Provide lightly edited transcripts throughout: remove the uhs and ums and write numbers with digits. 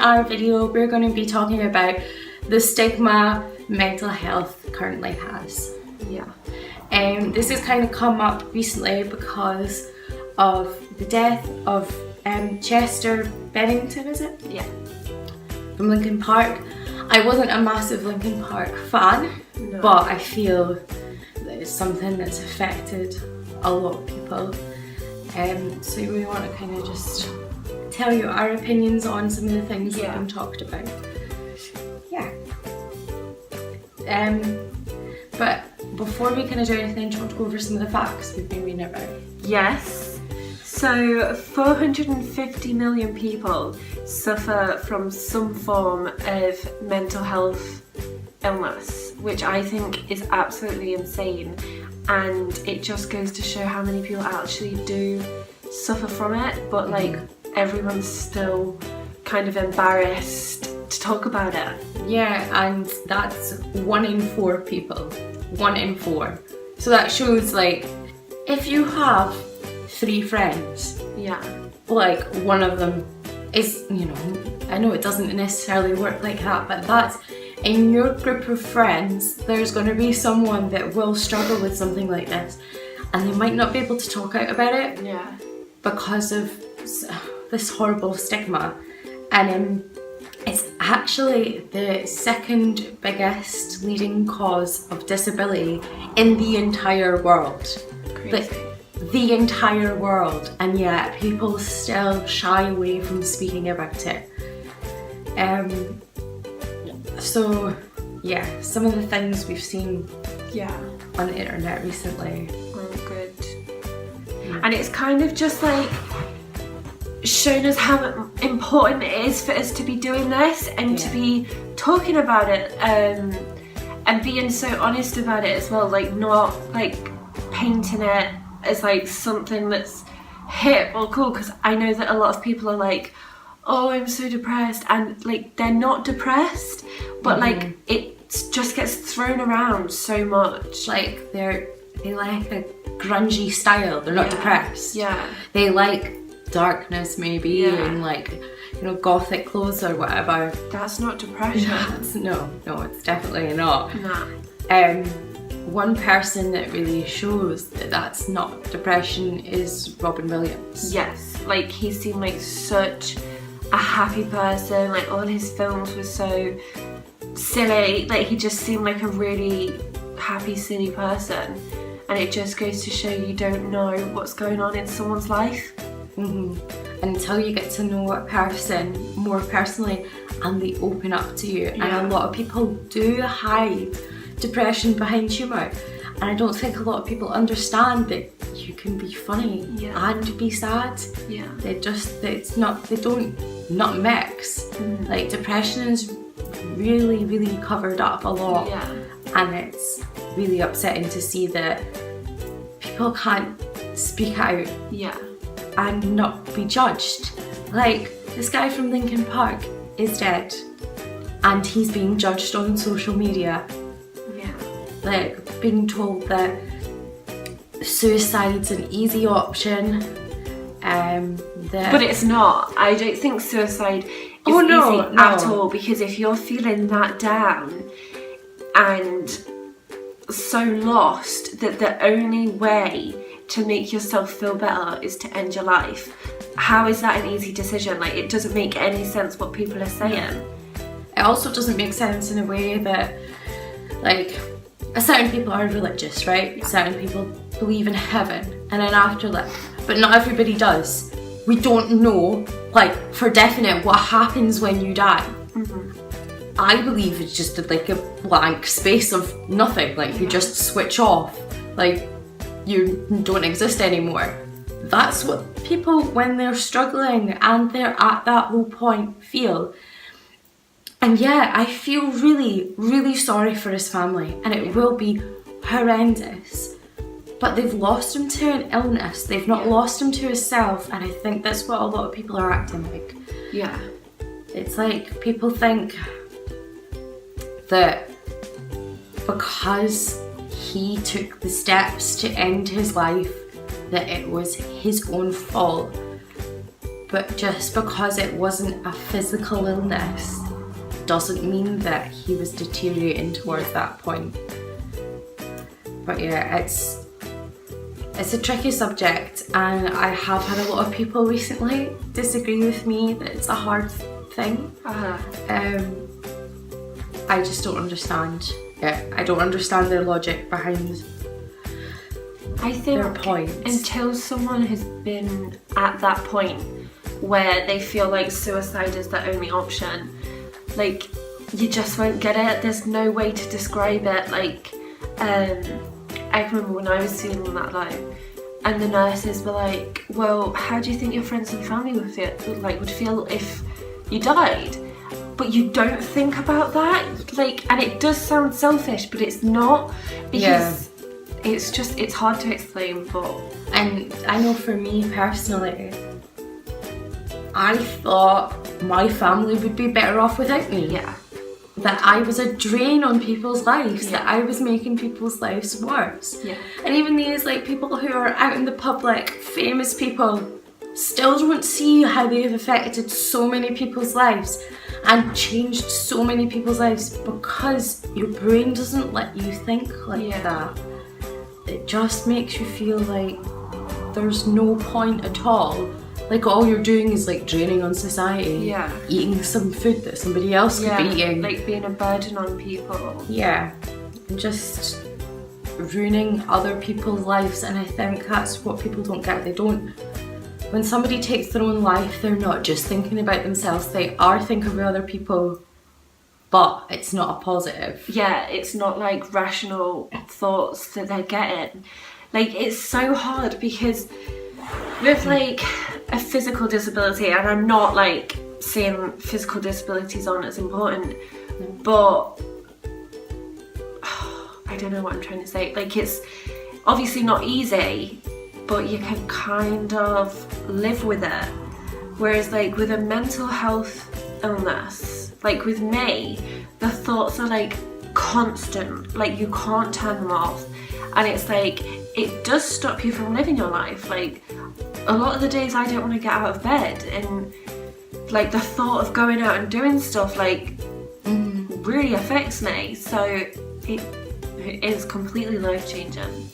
our video, we're going to be talking about the stigma mental health currently has. Yeah. This has kind of come up recently because of the death of Chester Bennington, is it? Yeah. From Linkin Park. I wasn't a massive Linkin Park fan, but I feel that it's something that's affected a lot of people. So we want to kind of just tell you our opinions on some of the things that have been talked about. Yeah. But before we kind of do anything, do you want to go over some of the facts we've been reading about? Yes. So 450 million people suffer from some form of mental health illness, which I think is absolutely insane. And it just goes to show how many people actually do suffer from it, but like everyone's still kind of embarrassed to talk about it. Yeah, and that's 1 in 4 people. 1 in 4. So that shows, like, if you have 3 friends, like one of them is, you know, I know it doesn't necessarily work like that, but that's in your group of friends, there's going to be someone that will struggle with something like this, and they might not be able to talk out about it because of this horrible stigma. And it's actually the second biggest leading cause of disability in the entire world. Crazy. The entire world, and yet people still shy away from speaking about it. So yeah, some of the things we've seen on the internet recently. Oh, good. And it's kind of just like shown us how important it is for us to be doing this and to be talking about it, and being so honest about it as well, like not like painting it as like something that's hip or cool, because I know that a lot of people are like, oh, I'm so depressed, and like they're not depressed, but like it just gets thrown around so much. Like they like a grungy style, they're not depressed. They like darkness maybe, and like, you know, gothic clothes or whatever. That's not depression. No, it's definitely not. Nah. One person that really shows that that's not depression is Robin Williams. Yes, like he seemed like such a happy person, like all his films were so silly, like he just seemed like a really happy, silly person, and it just goes to show you don't know what's going on in someone's life. Until you get to know a person more personally and they open up to you. And a lot of people do hide depression behind humour, and I don't think a lot of people understand that you can be funny and be sad. They don't mix. Like depression is really, really covered up a lot, and it's really upsetting to see that people can't speak out and not be judged. Like this guy from Linkin Park is dead and he's being judged on social media, like being told that suicide's an easy option, but it's not. I don't think suicide is easy at all, because if you're feeling that down and so lost that the only way to make yourself feel better is to end your life, how is that an easy decision? Like, it doesn't make any sense what people are saying. It also doesn't make sense in a way that, like, certain people are religious, right? Certain people believe in heaven and an afterlife, but not everybody does. We don't know, like, for definite what happens when you die. I believe it's just like a blank space of nothing, like you just switch off, like you don't exist anymore. That's what people, when they're struggling and they're at that low point, feel. And yeah, I feel really, really sorry for his family, and it will be horrendous. But they've lost him to an illness, they've not lost him to himself, and I think that's what a lot of people are acting like. It's like people think that because he took the steps to end his life, that it was his own fault. But just because it wasn't a physical illness doesn't mean that he was deteriorating towards that point. But yeah, it's a tricky subject, and I have had a lot of people recently disagree with me that it's a hard thing. I just don't understand. Yeah, I don't understand their logic behind I think their points. Until someone has been at that point where they feel like suicide is the only option, like, you just won't get it. There's no way to describe it. Like, I can remember when I was feeling that low, and the nurses were like, well, how do you think your friends and family would feel if you died? But you don't think about that, like, and it does sound selfish, but it's not, because it's hard to explain. But and I know for me personally, I thought my family would be better off without me. yeah, That I was a drain on people's lives, that I was making people's lives worse. Yeah. And even these like people who are out in the public, famous people, still don't see how they've affected so many people's lives and changed so many people's lives, because your brain doesn't let you think like that. It just makes you feel like there's no point at all. Like, all you're doing is like draining on society, eating some food that somebody else could be eating. Like being a burden on people. Yeah, and just ruining other people's lives. And I think that's what people don't get. They don't, when somebody takes their own life, they're not just thinking about themselves, they are thinking about other people, but it's not a positive. Yeah, it's not like rational thoughts that they're getting. Like, it's so hard because with like a physical disability, and I'm not like saying physical disabilities aren't as important, but I don't know what I'm trying to say. Like, it's obviously not easy, but you can kind of live with it. Whereas like with a mental health illness, like with me, the thoughts are like constant, like you can't turn them off, and it's like it does stop you from living your life. Like, a lot of the days I don't want to get out of bed, and like the thought of going out and doing stuff like really affects me. So it is completely life-changing.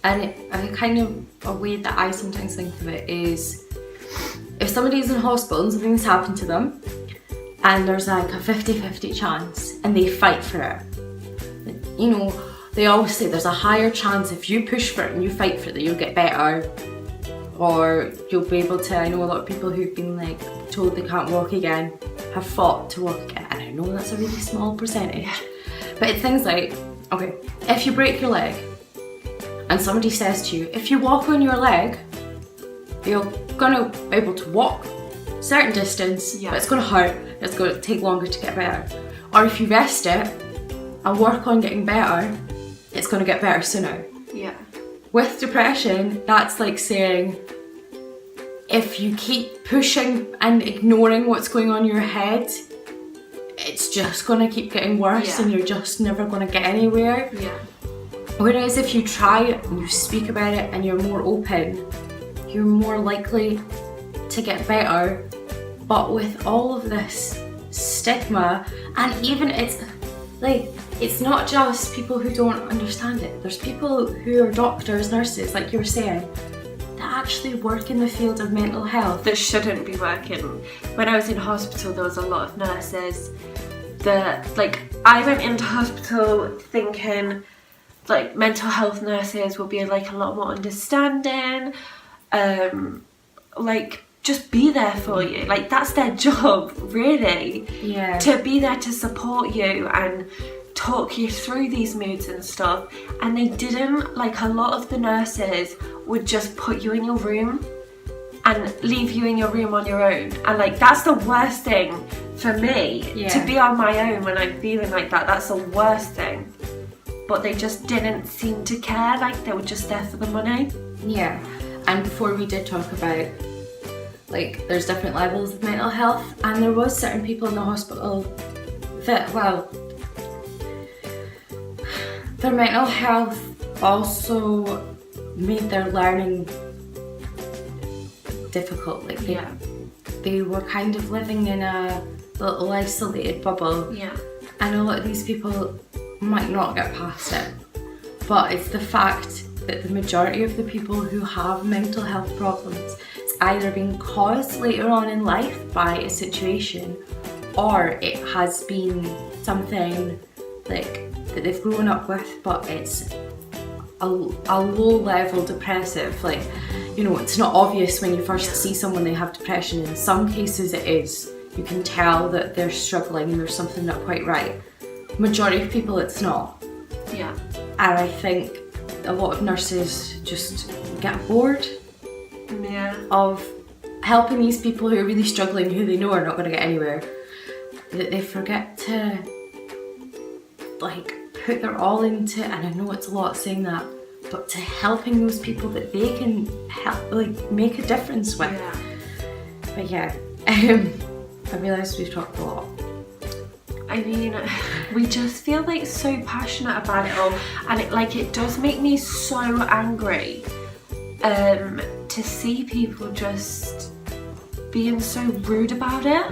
And kind of a way that I sometimes think of it is, if somebody's in hospital and something's happened to them, and there's like a 50-50 chance, and they fight for it, you know, they always say there's a higher chance if you push for it and you fight for it that you'll get better, or you'll be able to. I know a lot of people who've been like told they can't walk again have fought to walk again, and I know that's a really small percentage, but it's things like, okay, if you break your leg and somebody says to you, if you walk on your leg, you're gonna be able to walk a certain distance, but it's gonna hurt, it's gonna take longer to get better. Or if you rest it and work on getting better, it's gonna get better sooner. Yeah. With depression, that's like saying, if you keep pushing and ignoring what's going on in your head, it's just gonna keep getting worse, and you're just never gonna get anywhere. Yeah. Whereas if you try it and you speak about it and you're more open, you're more likely to get better. But with all of this stigma, and even it's like, it's not just people who don't understand it. There's people who are doctors, nurses, like you were saying, that actually work in the field of mental health. That shouldn't be working. When I was in hospital, there was a lot of nurses that, like, I went into hospital thinking like mental health nurses will be like a lot more understanding, like just be there for you. Like, that's their job, really. Yeah. To be there to support you and talk you through these moods and stuff. And they didn't. Like, a lot of the nurses would just put you in your room and leave you in your room on your own. And like, that's the worst thing for me, yeah. To be on my own when I'm feeling like that. That's the worst thing. But they just didn't seem to care. Like, they were just there for the money. Yeah. And before we did talk about, like, there's different levels of mental health, and there was certain people in the hospital that, well, their mental health also made their learning difficult. Like, they were kind of living in a little isolated bubble. Yeah. And a lot of these people might not get past it. But it's the fact that the majority of the people who have mental health problems, it's either been caused later on in life by a situation, or it has been something like that they've grown up with, but it's a low level depressive. Like, you know, it's not obvious when you first see someone they have depression. In some cases it is. You can tell that they're struggling and there's something not quite right. Majority of people it's not. Yeah. And I think a lot of nurses just get bored of helping these people who are really struggling, who they know are not going to get anywhere. That they forget to like put their all into, and I know it's a lot saying that, but to helping those people that they can help, like make a difference with. Yeah. But yeah, I realise we've talked a lot. I mean, we just feel like so passionate about it all, and it does make me so angry to see people just being so rude about it,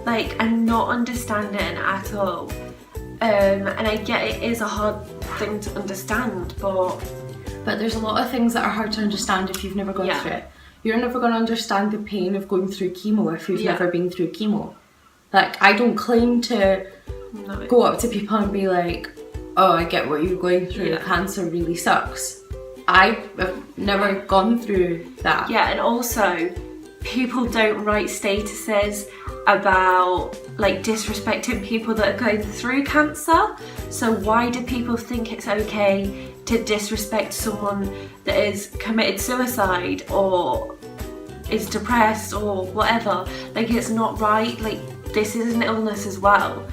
like, and not understanding at all. And I get it is a hard thing to understand, but there's a lot of things that are hard to understand if you've never gone through it. You're never going to understand the pain of going through chemo if you've never been through chemo. Like, I don't claim to go up to people and be like, oh, I get what you're going through, cancer really sucks. I've never gone through that. Yeah, and also, people don't write statuses about like disrespecting people that are going through cancer. So why do people think it's okay to disrespect someone that is committed suicide or is depressed or whatever? Like, it's not right. Like, this is an illness as well,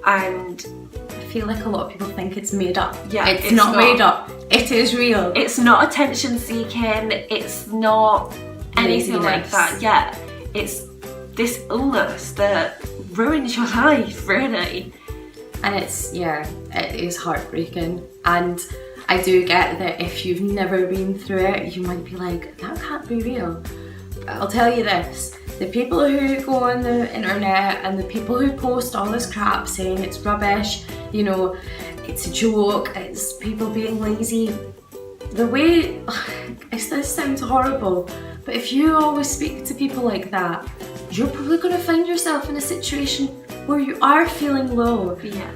and I feel like a lot of people think it's made up. Yeah, it's not made up. It is real. It's not attention seeking. It's not anything like that. Yeah, it's this illness that ruins your life, really. And it is heartbreaking. And I do get that if you've never been through it, you might be like, that can't be real. But I'll tell you this, the people who go on the internet and the people who post all this crap saying it's rubbish, you know, it's a joke, it's people being lazy, the way, this sounds horrible, but if you always speak to people like that, you're probably going to find yourself in a situation where you are feeling low. Yeah.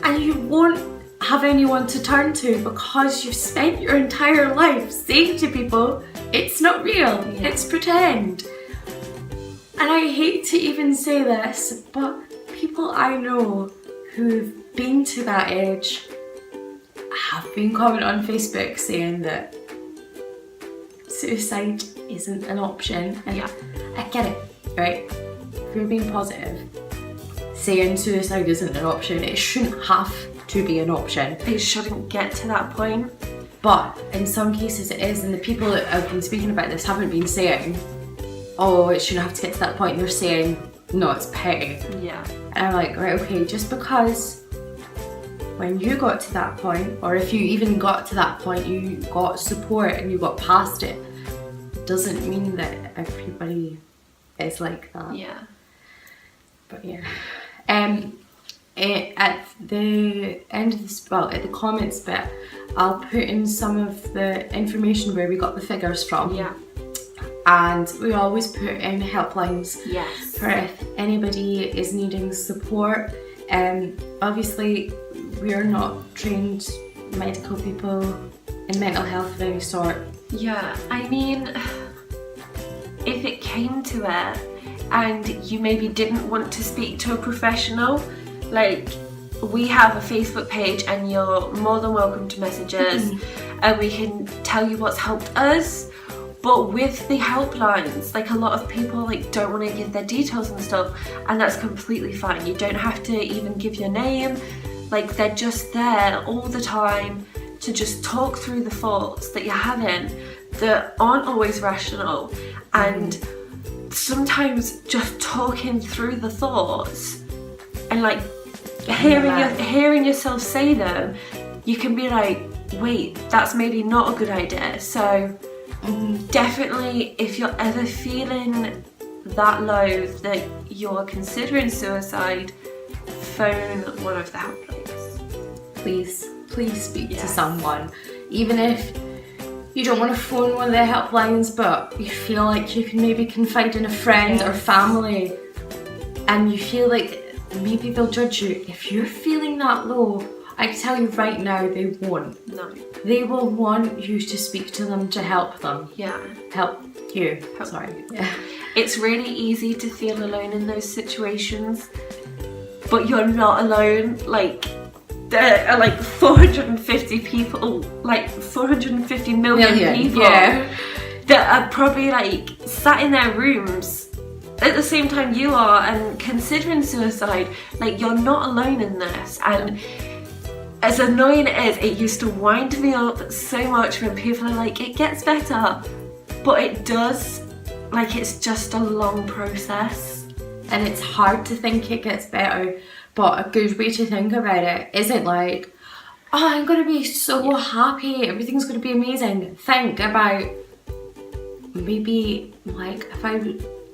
And you won't have anyone to turn to because you've spent your entire life saying to people, it's not real, it's pretend. And I hate to even say this, but people I know who've been to that age have been commenting on Facebook saying that suicide isn't an option. And I get it, right? If you're being positive, saying suicide isn't an option, it shouldn't have to be an option. It shouldn't get to that point. But in some cases it is, and the people that have been speaking about this haven't been saying, oh, it shouldn't have to get to that point. They're saying, no, it's petty. Yeah. And I'm like, right, okay, just because when you got to that point, or if you even got to that point, you got support and you got past it, doesn't mean that everybody is like that. Yeah. But yeah. At the end of this, well, at the comments bit, I'll put in some of the information where we got the figures from. Yeah. And we always put in helplines for if anybody is needing support. Obviously, we're not trained medical people in mental health of any sort. Yeah, I mean, if it came to it and you maybe didn't want to speak to a professional, like, we have a Facebook page and you're more than welcome to message us and we can tell you what's helped us. But with the helplines, like, a lot of people like don't want to give their details and stuff, and that's completely fine. You don't have to even give your name. Like, they're just there all the time to just talk through the thoughts that you're having that aren't always rational. And sometimes just talking through the thoughts and like hearing yourself say them, you can be like, wait, that's maybe not a good idea. So definitely, if you're ever feeling that low that you're considering suicide, phone one of the helplines. Please speak to someone. Even if you don't want to phone one of the helplines, but you feel like you can maybe confide in a friend or family, and you feel like maybe they'll judge you. If you're feeling that low, I can tell you right now, they won't. No. They will want you to speak to them to help them. Yeah. Help you. Sorry. Yeah. It's really easy to feel alone in those situations, but you're not alone. Like, there are like 450 people, like 450 million people that are probably like sat in their rooms at the same time you are and considering suicide. Like, you're not alone in this. And as annoying as it used to wind me up so much when people are like, it gets better, but it does. Like, it's just a long process. And it's hard to think it gets better, but a good way to think about it isn't like, oh, I'm going to be so happy, everything's going to be amazing. Think about maybe, like, if I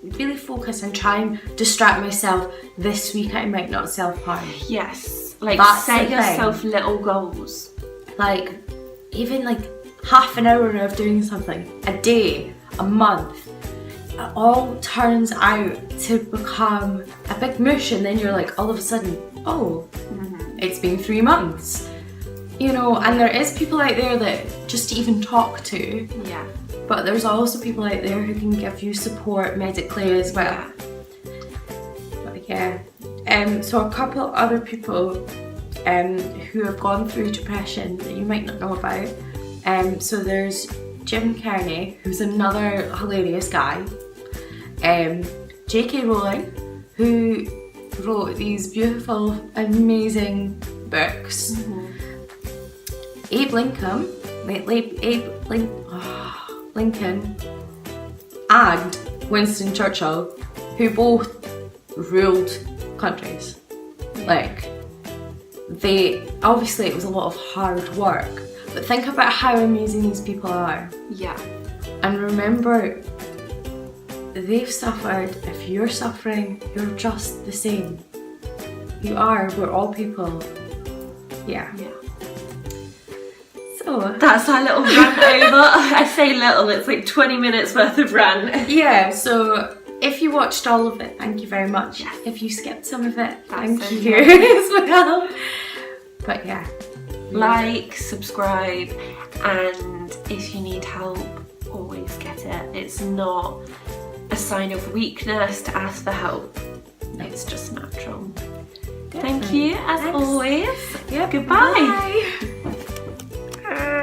really focus and try and distract myself this week, I might not self-harm. Yes, like, that's set yourself little goals. Like, even like half an hour of doing something, a day, a month, it all turns out to become a big mush, and then you're like, all of a sudden, it's been 3 months. You know, and there is people out there that just even talk to. Yeah. But there's also people out there who can give you support medically as well. But yeah. So a couple other people who have gone through depression that you might not know about. So there's Jim Carney, who's another hilarious guy. J.K. Rowling, who wrote these beautiful, amazing books. Abe Lincoln, Lincoln and Winston Churchill, who both ruled countries. Like, they, obviously it was a lot of hard work, but think about how amazing these people are. Yeah. And remember, they've suffered. If you're suffering, you're just the same. You are. We're all people. Yeah. So that's our little rant over. I say little, it's like 20 minutes worth of rant. Yeah, so if you watched all of it, thank you very much. Yes. If you skipped some of it, thank you as well. But yeah. Like, subscribe, and if you need help, always get it. It's not a sign of weakness to ask for help. It's just natural. Thank you, as always. Yep. Goodbye. Bye.